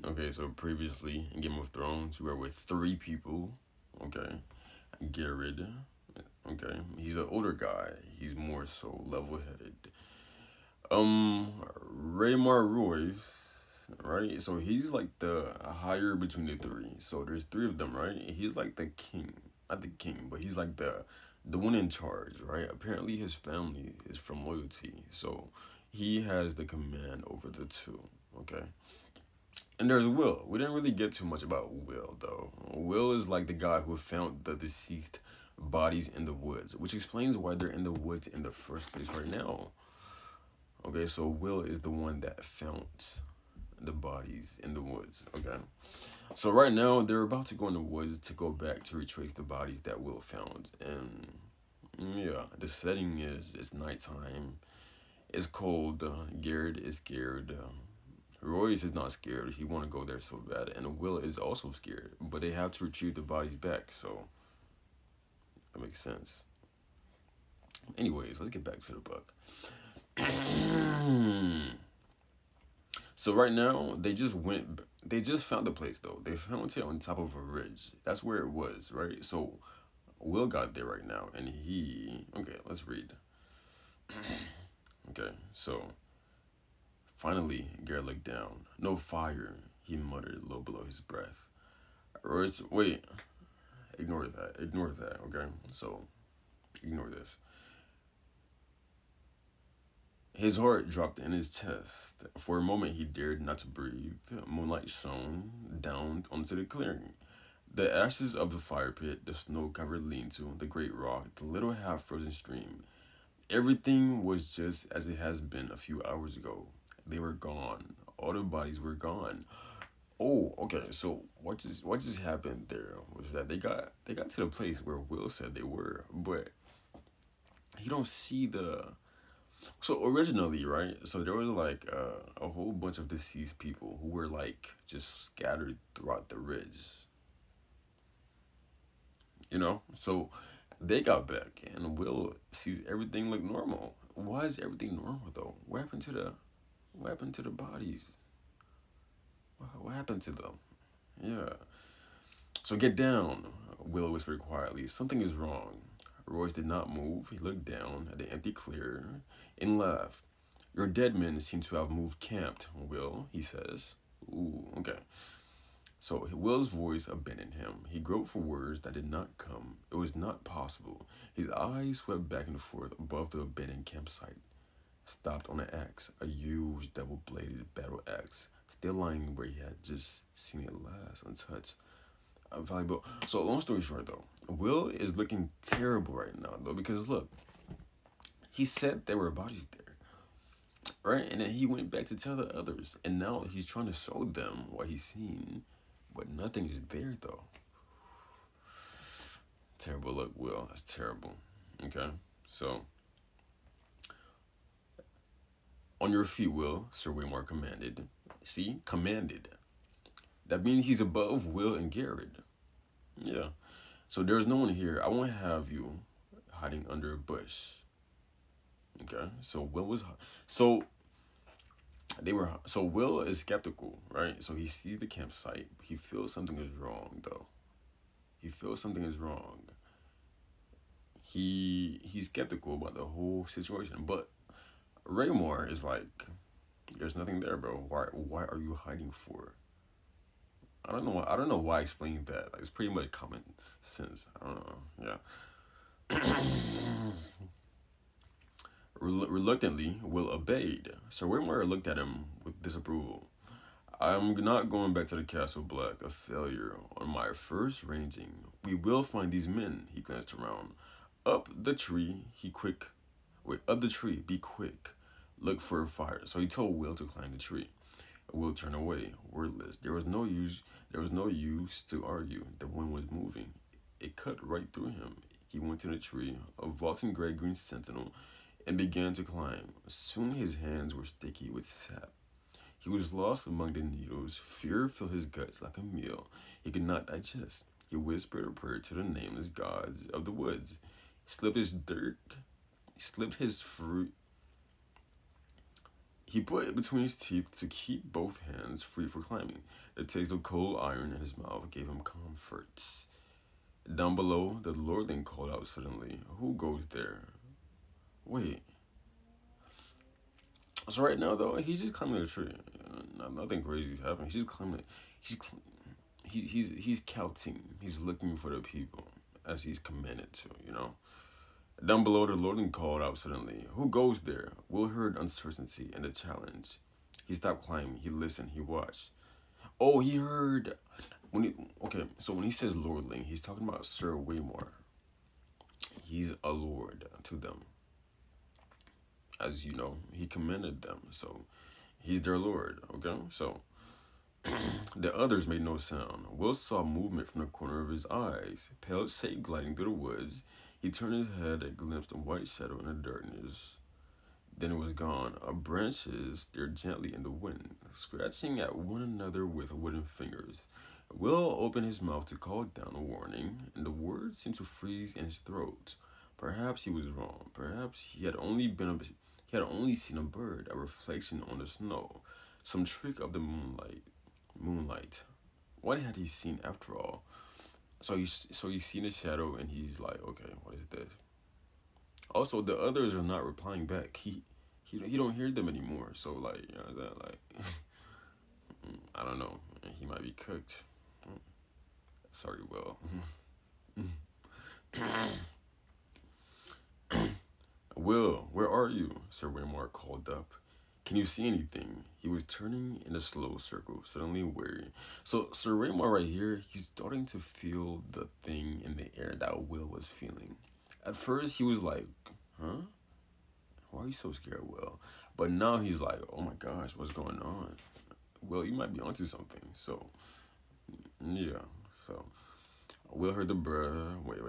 Okay, so previously in Game of Thrones, we were with three people. Okay, Gared. Okay, he's an older guy. He's more so level-headed. Raymar Royce, right? So he's like the higher between the three. So there's three of them, right? He's like the king, not the king, but he's like the one in charge, right? Apparently his family is from loyalty, so he has the command over the two. Okay, and there's Will. We didn't really get too much about Will though. Will is like the guy who found the deceased bodies in the woods, which explains why they're in the woods in the first place right now. Okay, so Will is the one that found the bodies in the woods. Okay. So right now they're about to go in the woods to go back to retrace the bodies that Will found. And yeah, the setting is it's nighttime. It's cold. Garrett is scared. Royce is not scared. He want to go there so bad, and Will is also scared. But they have to retrieve the bodies back, so that makes sense. Anyways, let's get back to the book. So right now they just went. They just found the place though. They found it on top of a ridge. That's where it was, right? So Will got there right now, and he. Okay, let's read. Okay, so finally, Garrett looked down. No fire, he muttered low below his breath. Royce, wait, ignore that. Ignore that, okay? So, ignore this. His heart dropped in his chest. For a moment, he dared not to breathe. Moonlight shone down onto the clearing. The ashes of the fire pit, the snow covered lean to, the great rock, the little half frozen stream. Everything was just as it has been a few hours ago. They were gone. All the bodies were gone. Oh, okay. So what just happened there was that they got to the place where Will said they were, but you don't see the. So originally, right? So there was like a whole bunch of deceased people who were like just scattered throughout the ridge, So they got back, and Will sees everything look normal. Why is everything normal though? What happened to the bodies? What happened to them? Yeah. So get down, Will whispered quietly. Something is wrong. Royce did not move. He looked down at the empty clear and laughed. Your dead men seem to have moved camped, Will, he says. Ooh, okay. So Will's voice abandoned him. He groped for words that did not come. It was not possible. His eyes swept back and forth above the abandoned campsite. Stopped on an axe, a huge double-bladed battle axe, still lying where he had just seen it last, untouched. Valuable. So long story short, though, Will is looking terrible right now, though, because look, he said there were bodies there, right? And then he went back to tell the others, and now he's trying to show them what he's seen, but nothing is there, though. Terrible luck, Will. That's terrible. Okay, so on your feet, Will, Sir Waymore commanded. See, commanded. That means he's above Will and Garrett. Yeah. So there's no one here. I won't have you hiding under a bush. Okay. So Will is skeptical, right? So he sees the campsite. He feels something is wrong though. He feels something is wrong. He's skeptical about the whole situation. But Raymore is like, there's nothing there, bro. Why are you hiding for? I don't know why I explained that. Like, it's pretty much common sense. I don't know. Yeah. Reluctantly, Will obeyed. Sir Whitmore looked at him with disapproval. I'm not going back to the Castle Black, a failure on my first ranging. We will find these men, he glanced around. Up the tree, up the tree, be quick. Look for a fire. So he told Will to climb the tree. Will turned away, wordless. There was no use to argue. The wind was moving. It cut right through him. He went to the tree, a vaulting gray-green sentinel, and began to climb. Soon his hands were sticky with sap. He was lost among the needles. Fear filled his guts like a meal he could not digest. He whispered a prayer to the nameless gods of the woods. He slipped his fruit He put it between his teeth to keep both hands free for climbing. The taste of cold iron in his mouth gave him comfort. Down below, the Lord then called out suddenly, "Who goes there?" Wait. So right now, though, he's just climbing a tree. Nothing crazy is happening. He's just climbing. He's he's counting. He's looking for the people as he's commanded to. Down below, the Lord then called out suddenly, "Who goes there?" Will heard uncertainty and a challenge. He stopped climbing. He listened. He watched. Oh, he heard when he okay. So when he says lordling, he's talking about Sir Waymore. He's a lord to them, as you know. He commanded them, so he's their lord. Okay, so the others made no sound. Will saw movement from the corner of his eyes. Pale shape gliding through the woods. He turned his head and glimpsed a white shadow in the darkness. Then it was gone. Our branches stirred gently in the wind, scratching at one another with wooden fingers. Will opened his mouth to call down a warning, and the words seemed to freeze in his throat. Perhaps he was wrong. Perhaps he had only seen a bird, a reflection on the snow, some trick of the moonlight. Moonlight. What had he seen after all? So he's seen a shadow, and he's like, okay, what is this? Also, the others are not replying back. He don't hear them anymore. So like, that like, I don't know. He might be cooked. Sorry, Will. Will, where are you? Sir Waymore called up. Can you see anything? He was turning in a slow circle, suddenly weary. So Sir Waymore right here, he's starting to feel the thing in the air that Will was feeling. At first, he was like, huh? Why are you so scared, Will? But now he's like, oh my gosh, what's going on? Will, you might be onto something. So, yeah. So, Will heard the breath. Wait.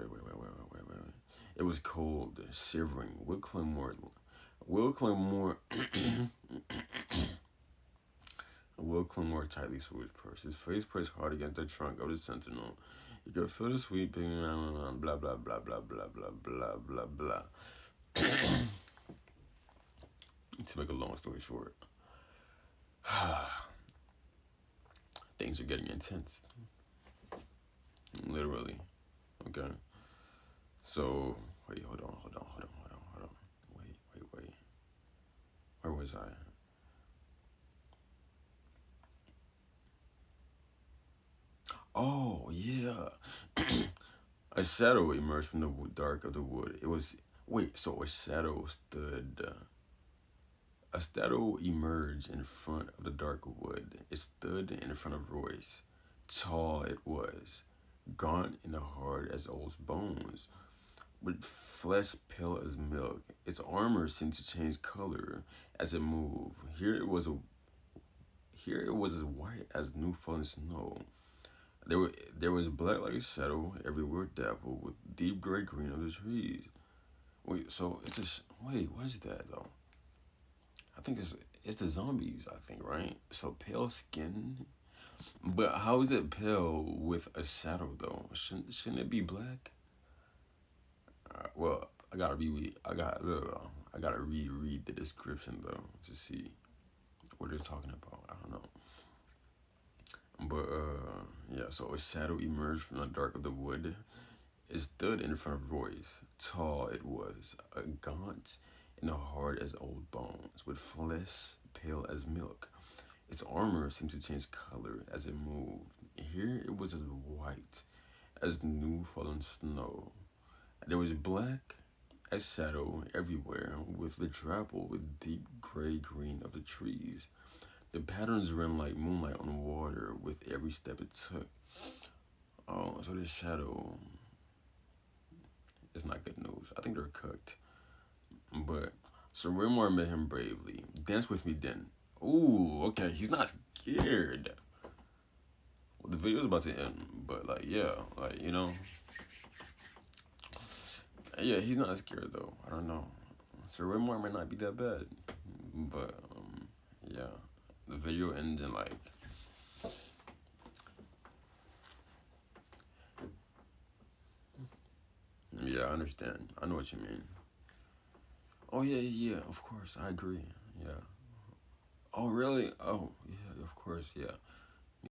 It was cold, shivering. Will clung more. Will clung more. Will clung more tightly to his purse. His face pressed hard against the trunk of the sentinel. He could feel the sweet picking blah blah blah blah blah blah blah blah blah. To make a long story short, things are getting intense. Literally. Okay. So wait, hold on. Wait. Where was I? Oh yeah. A shadow emerged from the dark of the wood. It was wait. So a shadow stood. A shadow emerged in front of the dark wood. It stood in front of Royce. Tall it was, gaunt and hard as old bones, with flesh pale as milk. Its armor seemed to change color as it moved. Here it was as white as new fallen snow. There was black like a shadow everywhere, dappled with deep gray green of the trees. Wait, so wait. What is that though? I think it's the zombies. I think right. So pale skin, but how is it pale with a shadow though? Shouldn't it be black? Well, I gotta reread the description though to see what they're talking about. I don't know. But yeah, so a shadow emerged from the dark of the wood. It stood in front of Royce. Tall it was, a gaunt and hard as old bones, with flesh pale as milk. Its armor seemed to change color as it moved. Here it was as white as new fallen snow. There was black as shadow everywhere, with the drapple with deep gray green of the trees. The patterns ran like moonlight on water with every step it took. Oh, so this shadow is not good news. I think they're cooked. But Sir Rimor met him bravely. Dance with me then. Ooh, okay, he's not scared. Well, the video's about to end, but like, yeah, like, yeah, he's not scared though. I don't know. Sir Rimor might not be that bad, but yeah, the video ends in like, yeah, I understand. I know what you mean. Oh yeah, of course, I agree. Yeah, Oh, really? Oh, yeah, of course, yeah.